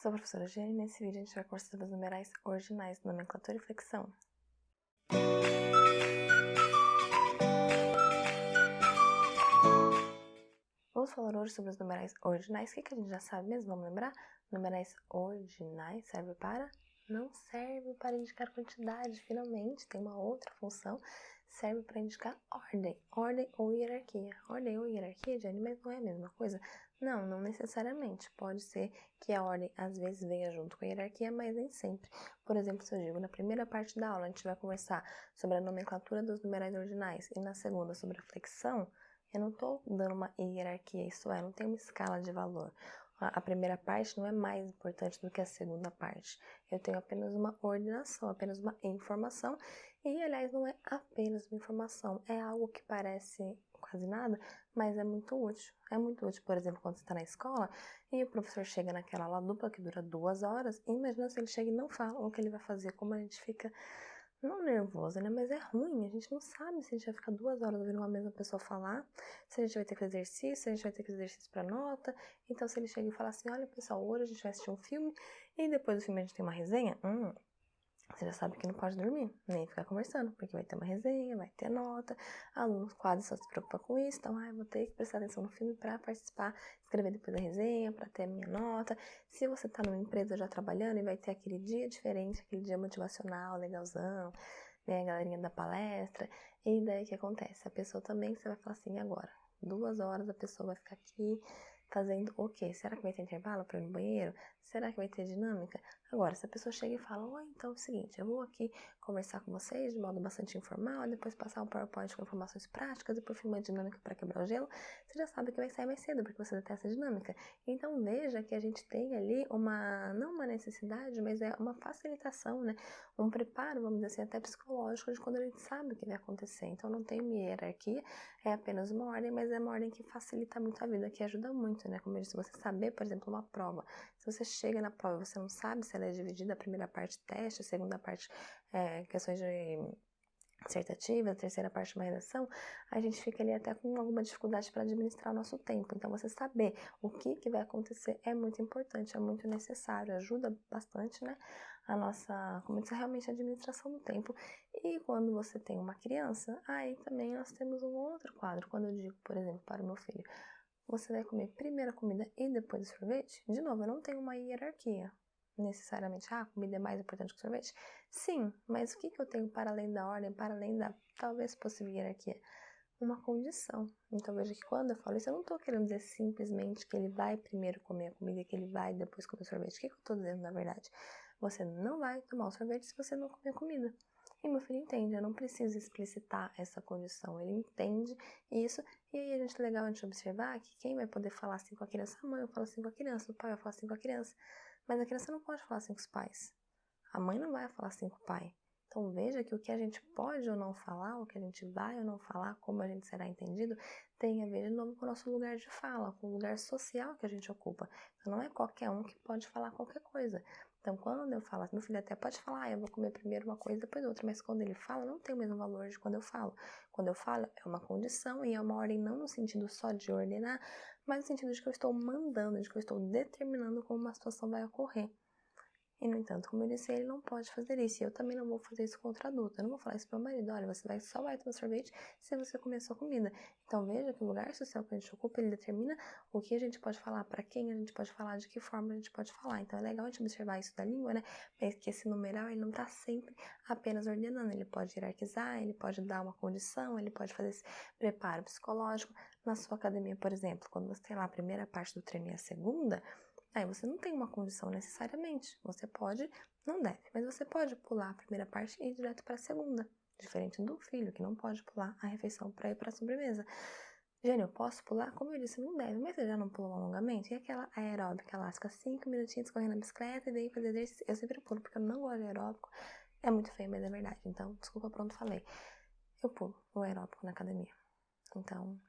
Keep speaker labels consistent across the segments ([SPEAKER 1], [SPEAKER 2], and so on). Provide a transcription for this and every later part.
[SPEAKER 1] Sou a professora Jenny e nesse vídeo a gente vai conversar sobre os numerais ordinais, nomenclatura e flexão. Vamos falar hoje sobre os numerais ordinais. O que a gente já sabe mesmo? Vamos lembrar? Numerais ordinais serve para? Não serve para indicar quantidade, finalmente, tem uma outra função, serve para indicar ordem ou hierarquia. Ordem ou hierarquia, Jenny, mas não é a mesma coisa? Não necessariamente. Pode ser que a ordem às vezes venha junto com a hierarquia, mas nem sempre. Por exemplo, se eu digo, na primeira parte da aula a gente vai conversar sobre a nomenclatura dos numerais ordinais e na segunda sobre a flexão, eu não estou dando uma hierarquia, isso é, não tem uma escala de valor. A primeira parte não é mais importante do que a segunda parte. Eu tenho apenas uma ordenação, apenas uma informação. E, aliás, não é apenas uma informação. É algo que parece quase nada, mas é muito útil. É muito útil, por exemplo, quando você está na escola e o professor chega naquela aula dupla que dura 2 horas. E imagina se ele chega e não fala o que ele vai fazer, como a gente fica... Não nervoso, né? Mas é ruim. A gente não sabe se a gente vai ficar 2 horas ouvindo uma mesma pessoa falar, se a gente vai ter que fazer exercício, se a gente vai ter que fazer exercício para nota. Então, se ele chega e fala assim, olha, pessoal, hoje a gente vai assistir um filme e depois do filme a gente tem uma resenha, você já sabe que não pode dormir, nem ficar conversando, porque vai ter uma resenha, vai ter nota, alunos quase só se preocupam com isso, então, eu vou ter que prestar atenção no filme para participar, escrever depois da resenha, para ter a minha nota. Se você está numa empresa já trabalhando e vai ter aquele dia diferente, aquele dia motivacional, legalzão, né, a galerinha da palestra, e daí o que acontece? A pessoa também, você vai falar assim, agora, 2 horas a pessoa vai ficar aqui fazendo o quê? Será que vai ter intervalo para ir no banheiro? Será que vai ter dinâmica? Agora, se a pessoa chega e fala, oi, então é o seguinte, eu vou aqui conversar com vocês de modo bastante informal, depois passar um PowerPoint com informações práticas e por fim uma dinâmica para quebrar o gelo, você já sabe que vai sair mais cedo, porque você detesta a dinâmica. Então veja que a gente tem ali não uma necessidade, mas é uma facilitação, né? Um preparo, vamos dizer assim, até psicológico de quando a gente sabe o que vai acontecer. Então não tem uma hierarquia, é apenas uma ordem, mas é uma ordem que facilita muito a vida, que ajuda muito, né? Como eu disse, você saber, por exemplo, uma prova. Se você chega na prova e você não sabe se ela é dividida, a primeira parte teste, a segunda parte questões de dissertativa, a terceira parte uma redação, a gente fica ali até com alguma dificuldade para administrar o nosso tempo. Então, você saber o que vai acontecer é muito importante, é muito necessário, ajuda bastante, né, a nossa, como diz, realmente a administração do tempo. E quando você tem uma criança, aí também nós temos um outro quadro. Quando eu digo, por exemplo, para o meu filho, você vai comer primeiro a comida e depois o sorvete? De novo, eu não tenho uma hierarquia. Necessariamente, a comida é mais importante que o sorvete? Sim, mas o que eu tenho para além da ordem, para além da talvez possível hierarquia? Uma condição. Então veja que quando eu falo isso, eu não estou querendo dizer simplesmente que ele vai primeiro comer a comida e que ele vai depois comer o sorvete. O que eu estou dizendo na verdade? Você não vai tomar o sorvete se você não comer a comida. E meu filho entende, eu não preciso explicitar essa condição, ele entende isso, e aí é legal a gente observar que quem vai poder falar assim com a criança, a mãe vai falar assim com a criança, o pai vai falar assim com a criança, mas a criança não pode falar assim com os pais, a mãe não vai falar assim com o pai. Então veja que o que a gente pode ou não falar, o que a gente vai ou não falar, como a gente será entendido, tem a ver de novo com o nosso lugar de fala, com o lugar social que a gente ocupa. Então não é qualquer um que pode falar qualquer coisa. Então quando eu falo, meu filho até pode falar, eu vou comer primeiro uma coisa depois outra, mas quando ele fala, não tem o mesmo valor de quando eu falo. Quando eu falo, é uma condição e é uma ordem não no sentido só de ordenar, mas no sentido de que eu estou mandando, de que eu estou determinando como uma situação vai ocorrer. E, no entanto, como eu disse, ele não pode fazer isso. E eu também não vou fazer isso com outro adulto. Eu não vou falar isso para o meu marido. Olha, você só vai tomar sorvete se você comer a sua comida. Então, veja que o lugar social que a gente ocupa, ele determina o que a gente pode falar, para quem a gente pode falar, de que forma a gente pode falar. Então, é legal a gente observar isso da língua, né? Que esse numeral, ele não está sempre apenas ordenando. Ele pode hierarquizar, ele pode dar uma condição, ele pode fazer esse preparo psicológico. Na sua academia, por exemplo, quando você tem lá a primeira parte do treino e a segunda... Aí você não tem uma condição necessariamente. Você pode, não deve, mas você pode pular a primeira parte e ir direto para a segunda. Diferente do filho, que não pode pular a refeição para ir para a sobremesa. Jane, eu posso pular? Como eu disse, não deve, mas você já não pulou um alongamento? E aquela aeróbica lá, fica 5 minutinhos correndo na bicicleta e daí fazer exercício? Eu sempre pulo, porque eu não gosto de aeróbico. É muito feio, mas é verdade. Então, desculpa, pronto, falei. Eu pulo o aeróbico na academia. Então...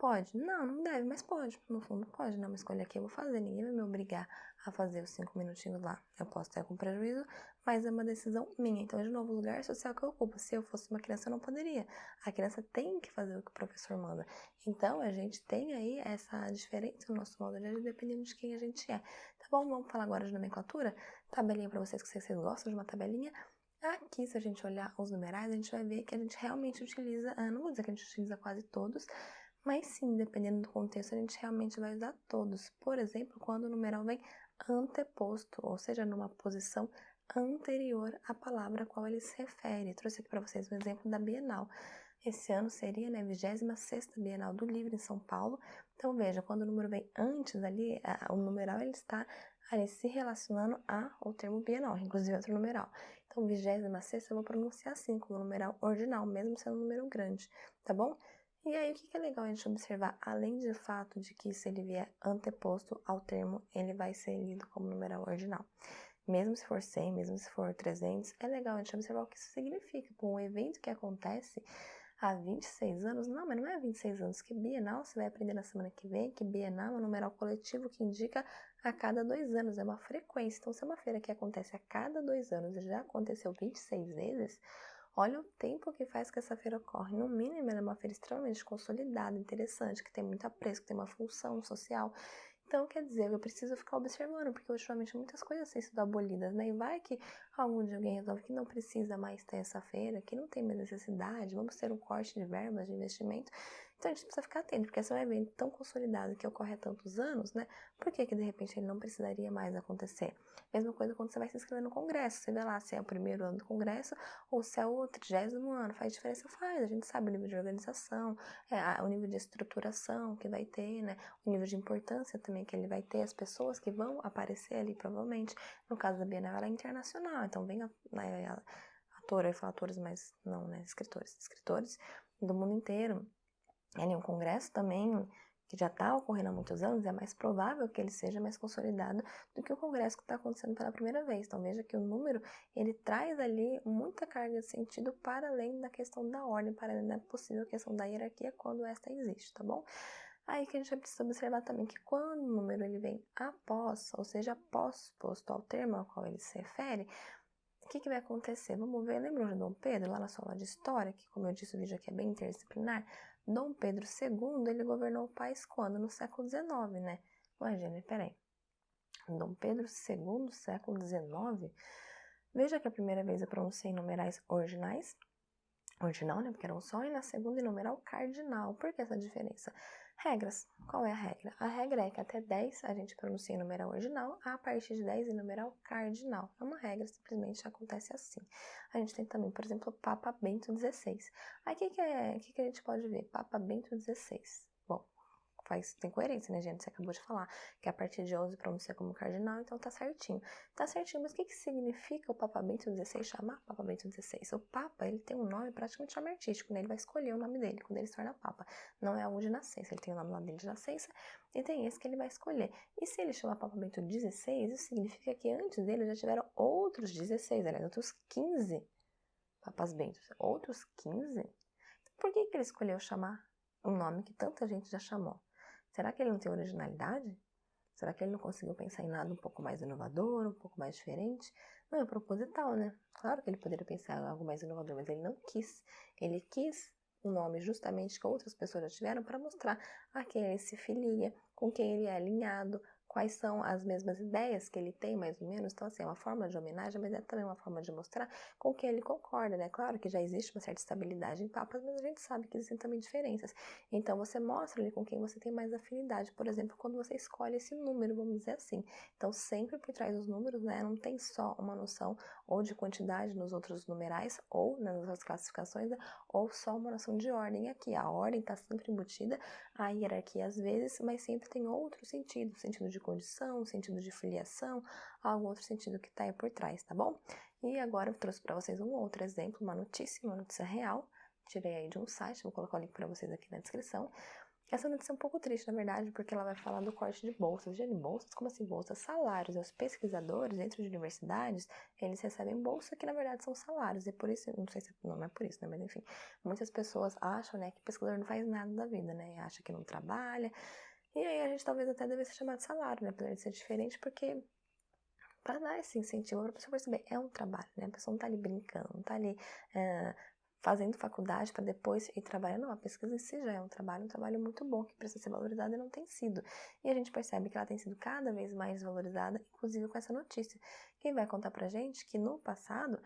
[SPEAKER 1] Pode? Não, não deve, mas pode. No fundo, pode, né? Uma escolha que eu vou fazer. Ninguém vai me obrigar a fazer os 5 minutinhos lá. Eu posso ter com prejuízo, mas é uma decisão minha. Então, de novo, o lugar social que eu ocupo. Se eu fosse uma criança, eu não poderia. A criança tem que fazer o que o professor manda. Então, a gente tem aí essa diferença no nosso modo de agir, dependendo de quem a gente é. Tá bom? Vamos falar agora de nomenclatura? Tabelinha pra vocês, que vocês gostam de uma tabelinha. Aqui, se a gente olhar os numerais, a gente vai ver que a gente realmente utiliza, não vou dizer que a gente utiliza quase todos, mas sim, dependendo do contexto, a gente realmente vai usar todos. Por exemplo, quando o numeral vem anteposto, ou seja, numa posição anterior à palavra a qual ele se refere. Trouxe aqui para vocês um exemplo da Bienal. Esse ano seria, né, a 26ª Bienal do Livro em São Paulo. Então, veja, quando o número vem antes ali, o numeral ele está ali se relacionando ao termo Bienal, inclusive outro numeral. Então, 26ª eu vou pronunciar assim, como numeral ordinal, mesmo sendo um número grande, tá bom? E aí, o que é legal a gente observar? Além do fato de que se ele vier anteposto ao termo, ele vai ser lido como numeral ordinal. Mesmo se for 100, mesmo se for 300, é legal a gente observar o que isso significa. Um evento que acontece há 26 anos, não, mas não é 26 anos, que Bienal, você vai aprender na semana que vem, que Bienal é um numeral coletivo que indica a cada 2 anos, é uma frequência. Então, se é uma feira que acontece a cada 2 anos e já aconteceu 26 vezes, olha o tempo que faz que essa feira ocorre. No mínimo, ela é uma feira extremamente consolidada, interessante, que tem muito apreço, que tem uma função social. Então, quer dizer, eu preciso ficar observando, porque ultimamente muitas coisas têm sido abolidas, né? E vai que algum dia alguém resolve que não precisa mais ter essa feira, que não tem mais necessidade, vamos ter um corte de verbas de investimento. Então, a gente precisa ficar atento, porque esse é um evento tão consolidado que ocorre há tantos anos, né? Por que de repente ele não precisaria mais acontecer? Mesma coisa quando você vai se inscrever no congresso, você vê lá se é o primeiro ano do congresso ou se é o 30º ano, faz diferença? Faz, a gente sabe o nível de organização, o nível de estruturação que vai ter, né? O nível de importância também que ele vai ter, as pessoas que vão aparecer ali, provavelmente. No caso da Bienal, ela é internacional, então vem ator, eu ia falar atores, mas não, né? Escritores do mundo inteiro. Em um congresso também, que já está ocorrendo há muitos anos, é mais provável que ele seja mais consolidado do que o congresso que está acontecendo pela primeira vez. Então, veja que o número, ele traz ali muita carga de sentido para além da questão da ordem, para além da possível questão da hierarquia, quando esta existe, tá bom? Aí que a gente precisa observar também que quando o número ele vem após, ou seja, posto ao termo ao qual ele se refere, o que vai acontecer? Vamos ver, lembram de Dom Pedro, lá na sua aula de história, que como eu disse, o vídeo aqui é bem interdisciplinar? Dom Pedro II, ele governou o país quando? No século XIX, né? Imagina, peraí. Dom Pedro II, século XIX? Veja que a primeira vez eu pronunciei numerais ordinais, ordinal, né? Porque era um só, e na segunda em numeral cardinal. Por que essa diferença? Regras. Qual é a regra? A regra é que até 10 a gente pronuncia em numeral ordinal, a partir de 10 em numeral cardinal. É uma regra, simplesmente acontece assim. A gente tem também, por exemplo, o Papa Bento XVI. Aí o que a gente pode ver? Papa Bento XVI. Bom, tem coerência, né, gente? Você acabou de falar que a partir de 11 pronuncia como cardinal, então tá certinho. Tá certinho, mas o que significa o Papa Bento XVI chamar Papa Bento XVI? O Papa, ele tem um nome praticamente nome artístico, né? Ele vai escolher o nome dele quando ele se torna Papa. Não é algo de nascença, ele tem o nome lá dele de nascença e tem esse que ele vai escolher. E se ele chamar Papa Bento XVI, isso significa que antes dele já tiveram outros 16, aliás, outros 15 Papas Bentos. Outros 15? Por que ele escolheu chamar um nome que tanta gente já chamou? Será que ele não tem originalidade? Será que ele não conseguiu pensar em nada um pouco mais inovador, um pouco mais diferente? Não é proposital, né? Claro que ele poderia pensar em algo mais inovador, mas ele não quis. Ele quis um nome justamente que outras pessoas já tiveram para mostrar a quem ele se filia, com quem ele é alinhado, quais são as mesmas ideias que ele tem, mais ou menos. Então, assim, é uma forma de homenagem, mas é também uma forma de mostrar com quem ele concorda, né? Claro que já existe uma certa estabilidade em papas, mas a gente sabe que existem também diferenças. Então, você mostra ali com quem você tem mais afinidade. Por exemplo, quando você escolhe esse número, vamos dizer assim. Então, sempre por trás dos números, né? Não tem só uma noção ou de quantidade nos outros numerais, ou nas outras classificações, né? Ou só uma noção de ordem aqui. A ordem está sempre embutida, a hierarquia às vezes, mas sempre tem outro sentido. Sentido de condição, sentido de filiação, algum outro sentido que está aí por trás, tá bom? E agora eu trouxe para vocês um outro exemplo, uma notícia real. Tirei aí de um site, vou colocar o link para vocês aqui na descrição. Essa notícia é um pouco triste, na verdade, porque ela vai falar do corte de bolsas. Gente, bolsas? Como assim bolsas? Salários. Os pesquisadores dentro de universidades, eles recebem bolsa que, na verdade, são salários. E por isso, não sei se não é por isso, né? Mas enfim, muitas pessoas acham, né, que o pesquisador não faz nada da vida, né? Acha que não trabalha. E aí a gente talvez até devesse chamar de salário, né? Apesar de ser diferente, porque para dar esse incentivo para a pessoa perceber, é um trabalho, né? A pessoa não tá ali brincando, não tá ali fazendo faculdade para depois ir trabalhar. Não, a pesquisa em si já é um trabalho muito bom, que precisa ser valorizado e não tem sido. E a gente percebe que ela tem sido cada vez mais valorizada, inclusive com essa notícia. Quem vai contar pra gente que no passado,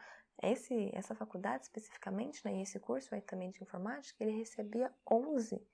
[SPEAKER 1] essa faculdade especificamente, né, e esse curso aí também de informática, ele recebia 11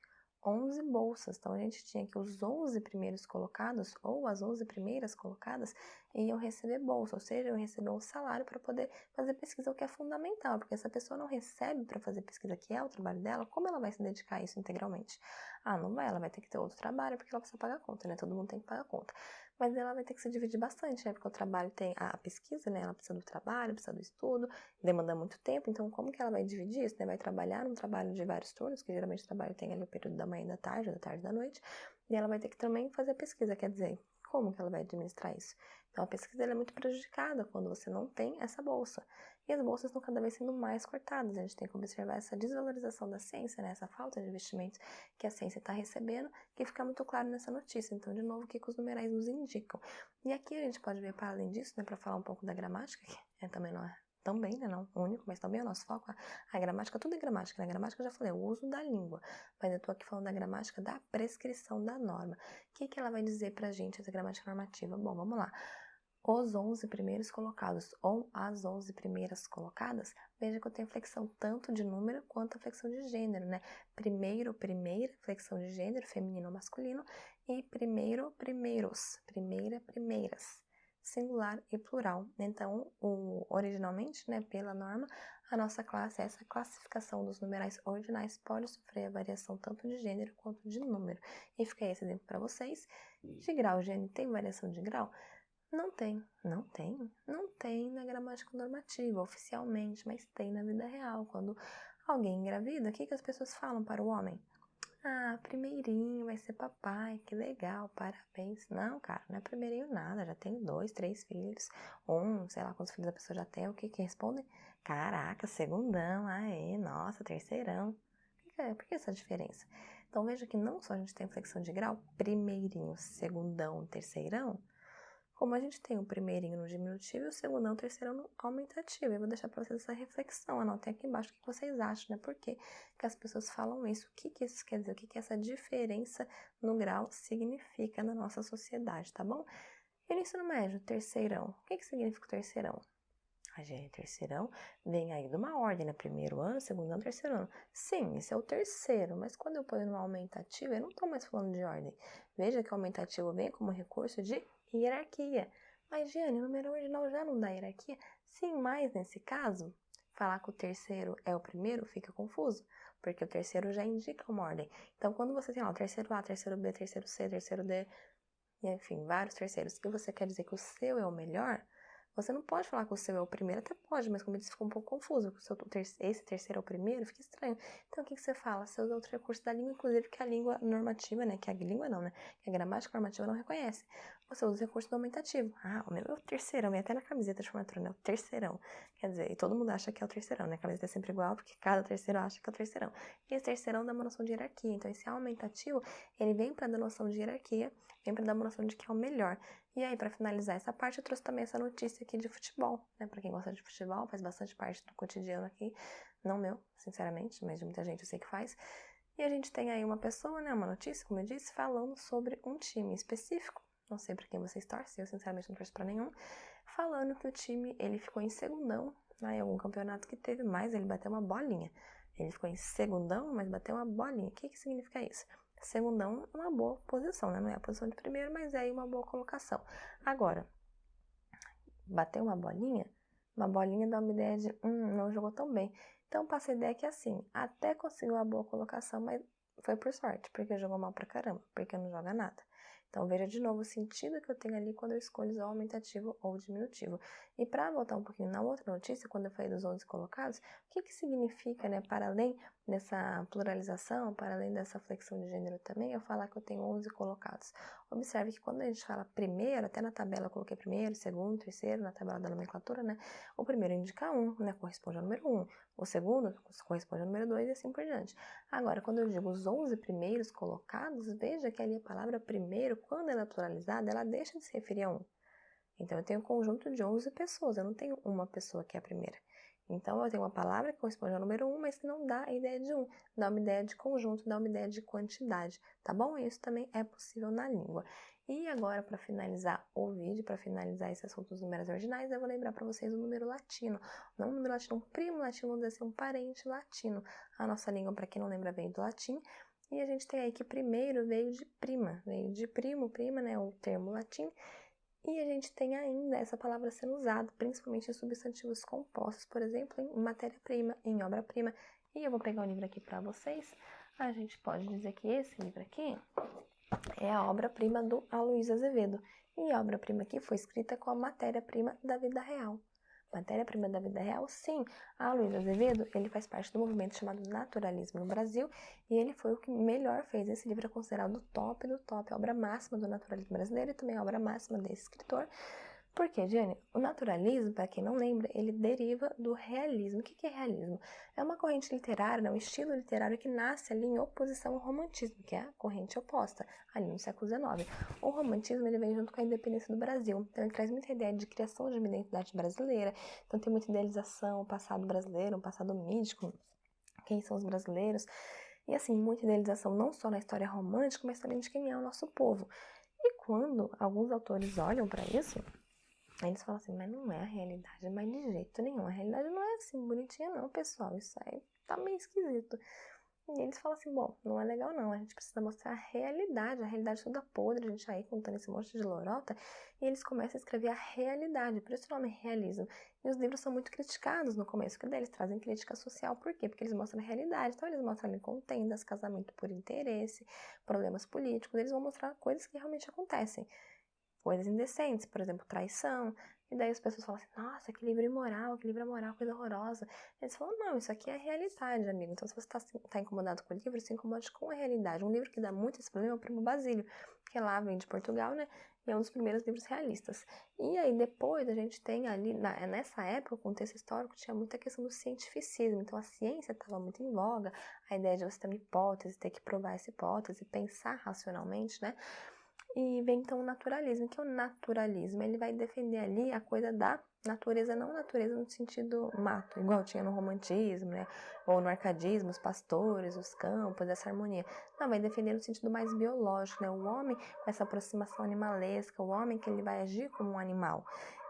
[SPEAKER 1] bolsas. Então, a gente tinha que os 11 primeiros colocados, ou as 11 primeiras colocadas, iam receber bolsa, ou seja, iam receber um salário para poder fazer pesquisa, o que é fundamental, porque se a pessoa não recebe para fazer pesquisa, que é o trabalho dela, como ela vai se dedicar a isso integralmente? Ah, não vai, ela vai ter que ter outro trabalho, porque ela precisa pagar a conta, né? Todo mundo tem que pagar a conta. Mas ela vai ter que se dividir bastante, né? Porque o trabalho tem a pesquisa, né? Ela precisa do trabalho, precisa do estudo, demanda muito tempo, então como que ela vai dividir isso, né? Vai trabalhar num trabalho de vários turnos, que geralmente o trabalho tem ali o período da manhã e da tarde e da noite, e ela vai ter que também fazer a pesquisa, quer dizer, como que ela vai administrar isso? Então a pesquisa é muito prejudicada quando você não tem essa bolsa. E as bolsas estão cada vez sendo mais cortadas. A gente tem que observar essa desvalorização da ciência, né? Essa falta de investimentos que a ciência está recebendo, que fica muito claro nessa notícia. Então, de novo, o que os numerais nos indicam? E aqui a gente pode ver, para além disso, né, para falar um pouco da gramática, que também não é também, né, não único, mas também é o nosso foco, a gramática, tudo é gramática, né? A gramática eu já falei, o uso da língua, mas eu tô aqui falando da gramática da prescrição da norma. O que ela vai dizer pra gente, essa gramática normativa? Bom, vamos lá. Os 11 primeiros colocados, ou as 11 primeiras colocadas, veja que eu tenho flexão tanto de número quanto a flexão de gênero, né? Primeiro, primeira, flexão de gênero, feminino ou masculino, e primeiro, primeiros, primeira, primeiras, singular e plural. Então, originalmente, né, pela norma, a nossa classe, essa classificação dos numerais ordinais pode sofrer a variação tanto de gênero quanto de número. E fica esse exemplo para vocês. De grau, gênero tem variação de grau? Não tem na gramática normativa, oficialmente, mas tem na vida real. Quando alguém engravida, o que as pessoas falam para o homem? Ah, primeirinho, vai ser papai, que legal, parabéns. Não, cara, não é primeirinho nada, já tem 2, 3 filhos, sei lá quantos filhos a pessoa já tem, o que respondem? Caraca, segundão, aê, nossa, terceirão. Por que essa diferença? Então veja que não só a gente tem flexão de grau, primeirinho, segundão, terceirão, como a gente tem o primeirinho no diminutivo e o segundão, o terceirão no aumentativo. Eu vou deixar para vocês essa reflexão. Anotem aqui embaixo o que vocês acham, né? Por que as pessoas falam isso? O que isso quer dizer? O que essa diferença no grau significa na nossa sociedade, tá bom? E no ensino médio, terceirão. O que significa o terceirão? A gente, terceirão vem aí de uma ordem, né? Primeiro ano, segundo ano, terceiro ano. Sim, esse é o terceiro, mas quando eu ponho no aumentativo, eu não estou mais falando de ordem. Veja que o aumentativo vem como recurso de hierarquia. Mas, Giane, o número ordinal já não dá hierarquia? Sim, mas nesse caso, falar que o terceiro é o primeiro fica confuso, porque o terceiro já indica uma ordem. Então, quando você tem lá o terceiro A, terceiro B, terceiro C, terceiro D, e enfim, vários terceiros, e você quer dizer que o seu é o melhor, você não pode falar que o seu é o primeiro, até pode, mas como eu disse, ficou um pouco confuso, porque esse terceiro é o primeiro, fica estranho. Então, o que você fala? Você usa outro recurso da língua, inclusive que a língua normativa, né, que a língua não, né, que a gramática normativa não reconhece. Você usa o recurso do aumentativo. Ah, o meu é o terceirão, e até na camiseta de formatura, né, o terceirão. Quer dizer, e todo mundo acha que é o terceirão, né, a camiseta é sempre igual, porque cada terceiro acha que é o terceirão. E esse terceirão dá uma noção de hierarquia, então esse aumentativo, ele vem para dar noção de hierarquia, vem para dar uma noção de que é o melhor. E aí, para finalizar essa parte, eu trouxe também essa notícia aqui de futebol, né? Para quem gosta de futebol, faz bastante parte do cotidiano aqui. Não meu, sinceramente, mas de muita gente eu sei que faz. E a gente tem aí uma pessoa, né? Uma notícia, como eu disse, falando sobre um time específico. Não sei para quem vocês torcem, eu sinceramente não torço para nenhum. Falando que o time, ele ficou em segundão, né? Em algum campeonato que teve mais, ele bateu uma bolinha. Ele ficou em segundão, mas bateu uma bolinha. O que significa isso? Segundão é uma boa posição, né? Não é a posição de primeiro, mas é aí uma boa colocação. Agora, bater uma bolinha dá uma ideia de, não jogou tão bem. Então, passa a ideia que assim, até conseguiu uma boa colocação, mas foi por sorte, porque jogou mal pra caramba, porque não joga nada. Então, veja de novo o sentido que eu tenho ali quando eu escolho usar o aumentativo ou o diminutivo. E para voltar um pouquinho na outra notícia, quando eu falei dos 11 colocados, o que significa, né, para além dessa pluralização, para além dessa flexão de gênero também, eu falar que eu tenho 11 colocados. Observe que quando a gente fala primeiro, até na tabela eu coloquei primeiro, segundo, terceiro, na tabela da nomenclatura, né? O primeiro indica 1, né? Corresponde ao número 1. O segundo corresponde ao número 2 e assim por diante. Agora, quando eu digo os 11 primeiros colocados, veja que ali a palavra primeiro, quando ela é pluralizada, ela deixa de se referir a 1. Então, eu tenho um conjunto de 11 pessoas, eu não tenho uma pessoa que é a primeira. Então, eu tenho uma palavra que corresponde ao número 1, mas que não dá a ideia de 1, dá uma ideia de conjunto, dá uma ideia de quantidade, tá bom? Isso também é possível na língua. E agora, para finalizar o vídeo, para finalizar esse assunto dos números ordinais, eu vou lembrar para vocês o número latino. Não o número latino, um primo latino, vamos dizer assim, um parente latino. A nossa língua, para quem não lembra, veio do latim. E a gente tem aí que primeiro veio de prima, veio de primo, prima, né, o termo latim. E a gente tem ainda essa palavra sendo usada, principalmente em substantivos compostos, por exemplo, em matéria-prima, em obra-prima. E eu vou pegar o livro aqui para vocês. A gente pode dizer que esse livro aqui é a obra-prima do Aloysio Azevedo. E a obra-prima aqui foi escrita com a matéria-prima da vida real. Matéria-prima da vida real, sim. A Aloysio Azevedo, ele faz parte do movimento chamado naturalismo no Brasil, e ele foi o que melhor fez. Esse livro é considerado o top do top, a obra máxima do naturalismo brasileiro e também a obra máxima desse escritor. Por quê, Jane? O naturalismo, para quem não lembra, ele deriva do realismo. O que é realismo? É uma corrente literária, né, um estilo literário que nasce ali em oposição ao romantismo, que é a corrente oposta, ali no século XIX. O romantismo, ele vem junto com a independência do Brasil. Então, ele traz muita ideia de criação de uma identidade brasileira. Então, tem muita idealização, o passado brasileiro, um passado mítico, quem são os brasileiros. E, assim, muita idealização não só na história romântica, mas também de quem é o nosso povo. E quando alguns autores olham para isso, aí eles falam assim, mas não é a realidade, mas de jeito nenhum. A realidade não é assim bonitinha não, pessoal. Isso aí tá meio esquisito. E eles falam assim, bom, não é legal não. A gente precisa mostrar a realidade toda podre. A gente aí contando esse monte de lorota. E eles começam a escrever a realidade. Por isso o nome é realismo. E os livros são muito criticados no começo, porque daí eles trazem crítica social. Por quê? Porque eles mostram a realidade. Então eles mostram ali contendas, casamento por interesse, problemas políticos. Eles vão mostrar coisas que realmente acontecem. Coisas indecentes, por exemplo, traição. E daí as pessoas falam assim, nossa, que livro imoral, que livro amoral, coisa horrorosa. Eles falam, não, isso aqui é a realidade, amigo. Então, se você tá incomodado com o livro, se incomode com a realidade. Um livro que dá muito esse problema é o Primo Basílio, que lá vem de Portugal, né? E é um dos primeiros livros realistas. E aí, depois, a gente tem ali, nessa época, o contexto histórico, tinha muita questão do cientificismo. Então, a ciência estava muito em voga, a ideia de você ter uma hipótese, ter que provar essa hipótese, pensar racionalmente, né? E vem então o naturalismo, que é o naturalismo, ele vai defender ali a coisa da natureza, não natureza no sentido mato, igual tinha no romantismo, né? Ou no arcadismo, os pastores, os campos, essa harmonia. Não, vai defender no sentido mais biológico, né? O homem, essa aproximação animalesca, o homem que ele vai agir como um animal.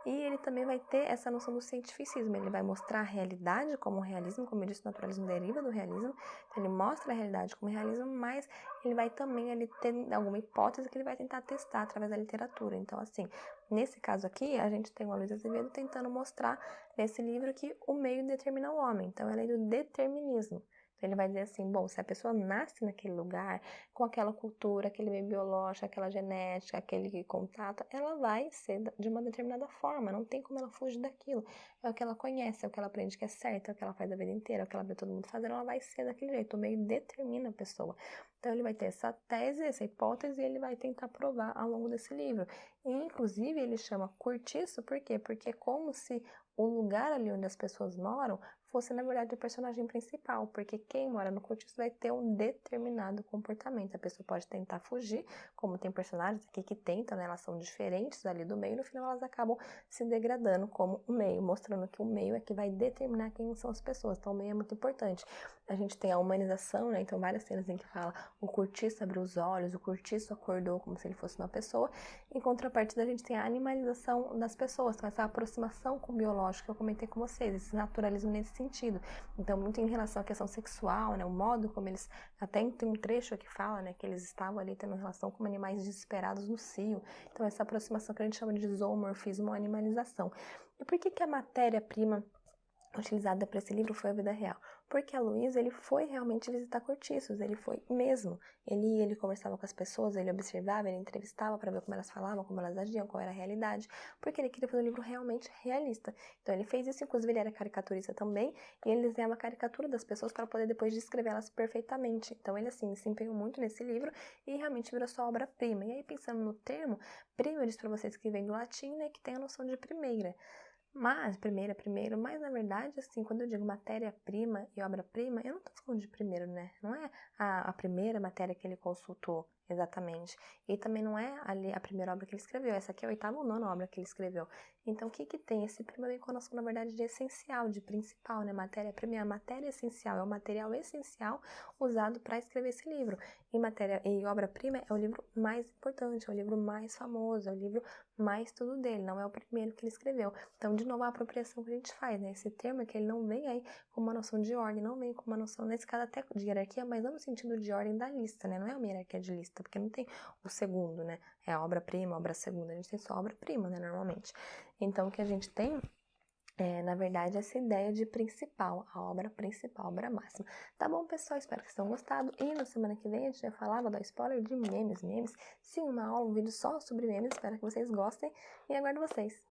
[SPEAKER 1] E ele também vai ter essa noção do cientificismo, ele vai mostrar a realidade como realismo, como eu disse, o naturalismo deriva do realismo, então ele mostra a realidade como realismo, mas ele vai também ali ter alguma hipótese que ele vai tentar testar através da literatura. Então, assim, nesse caso aqui, a gente tem o Aloysio Azevedo tentando mostrar nesse livro que o meio determina o homem. Então, é a lei do determinismo. Então, ele vai dizer assim, bom, se a pessoa nasce naquele lugar, com aquela cultura, aquele meio biológico, aquela genética, aquele contato, ela vai ser de uma determinada forma, não tem como ela fugir daquilo. É o que ela conhece, é o que ela aprende que é certo, é o que ela faz a vida inteira, é o que ela vê todo mundo fazendo, ela vai ser daquele jeito. O meio determina a pessoa. Então, ele vai ter essa tese, essa hipótese, e ele vai tentar provar ao longo desse livro. E, inclusive, ele chama cortiço, por quê? Porque é como se o lugar ali onde as pessoas moram fosse, na verdade, o personagem principal, porque quem mora no cortiço vai ter um determinado comportamento. A pessoa pode tentar fugir, como tem personagens aqui que tentam, né? Elas são diferentes ali do meio, e no final elas acabam se degradando como o meio, mostrando que o meio é que vai determinar quem são as pessoas. Então, o meio é muito importante. A gente tem a humanização, né? Então, várias cenas em que fala o cortiço abriu os olhos, o cortiço acordou como se ele fosse uma pessoa. Em contrapartida, a gente tem a animalização das pessoas, então essa aproximação com o biológico que eu comentei com vocês, esse naturalismo nesse sentido. Então, muito em relação à questão sexual, né? O modo como eles... Até tem um trecho que fala, né? Que eles estavam ali tendo relação com animais desesperados no cio. Então, essa aproximação que a gente chama de zoomorfismo ou animalização. E por que a matéria-prima utilizada para esse livro foi a vida real. Porque a Luísa, ele foi realmente visitar cortiços, ele foi mesmo. Ele conversava com as pessoas, ele observava, ele entrevistava para ver como elas falavam, como elas agiam, qual era a realidade, porque ele queria fazer um livro realmente realista. Então ele fez isso, inclusive ele era caricaturista também, e ele desenhava caricatura das pessoas para poder depois descrevê-las perfeitamente. Então ele, assim, se empenhou muito nesse livro e realmente virou sua obra-prima. E aí, pensando no termo, prima, eu disse para vocês que vem do latim, né, que tem a noção de primeira. Mas, primeiro, mas na verdade, assim, quando eu digo matéria-prima e obra-prima, eu não tô falando de primeiro, né? Não é a primeira matéria que ele consultou, exatamente. E também não é ali a primeira obra que ele escreveu, essa aqui é a oitava ou nona obra que ele escreveu. Então, o que que tem? Esse prima vem com a noção, na verdade, de essencial, de principal, né? Matéria-prima é a matéria essencial, é o material essencial usado para escrever esse livro. E obra-prima é o livro mais importante, é o livro mais famoso, é o livro mais tudo dele, não é o primeiro que ele escreveu. Então, de novo, a apropriação que a gente faz, né? Esse termo é que ele não vem aí com uma noção de ordem, não vem com uma noção, nesse caso, até de hierarquia, mas não no sentido de ordem da lista, né? Não é uma hierarquia de lista, porque não tem o segundo, né? É a obra-prima, a obra segunda, a gente tem só a obra-prima, né? Normalmente. Então, o que a gente tem na verdade, essa ideia de principal, a obra principal, a obra máxima. Tá bom, pessoal? Espero que vocês tenham gostado. E na semana que vem a gente vai falar, vou dar spoiler de memes. Sim, uma aula, um vídeo só sobre memes. Espero que vocês gostem e aguardo vocês.